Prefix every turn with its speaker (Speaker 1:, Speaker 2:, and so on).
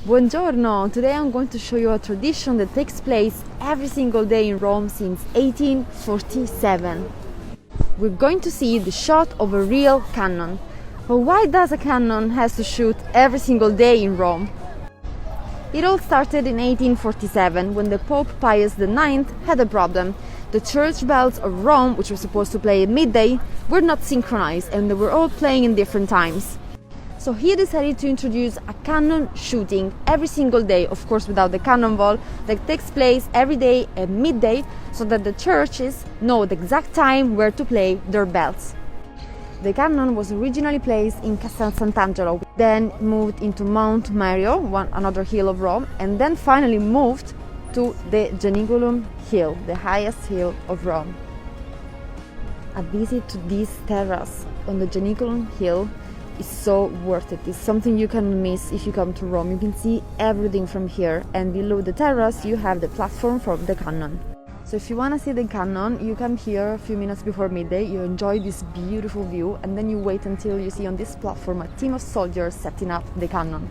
Speaker 1: Buongiorno! Today I'm going to show you a tradition that takes place every single day in Rome since 1847. We're going to see the shot of a real cannon. But why does a cannon has to shoot every single day in Rome? It all started in 1847 when the Pope Pius IX had a problem. The church bells of Rome, which were supposed to play at midday, were not synchronized and they were all playing in different times. So he decided to introduce a cannon shooting every single day, of course without the cannonball, that takes place every day at midday so that the churches know the exact time where to play their bells. The cannon was originally placed in Castel Sant'Angelo, then moved into Mount Mario, another hill of Rome, and then finally moved to the Janiculum Hill, the highest hill of Rome. A visit to this terrace on the Janiculum Hill is so worth it. It's something you can miss if you come to Rome. You can see everything from here, and below the terrace you have the platform for the cannon. So if you want to see the cannon, you come here a few minutes before midday, you enjoy this beautiful view, and then you wait until you see on this platform a team of soldiers setting up the cannon.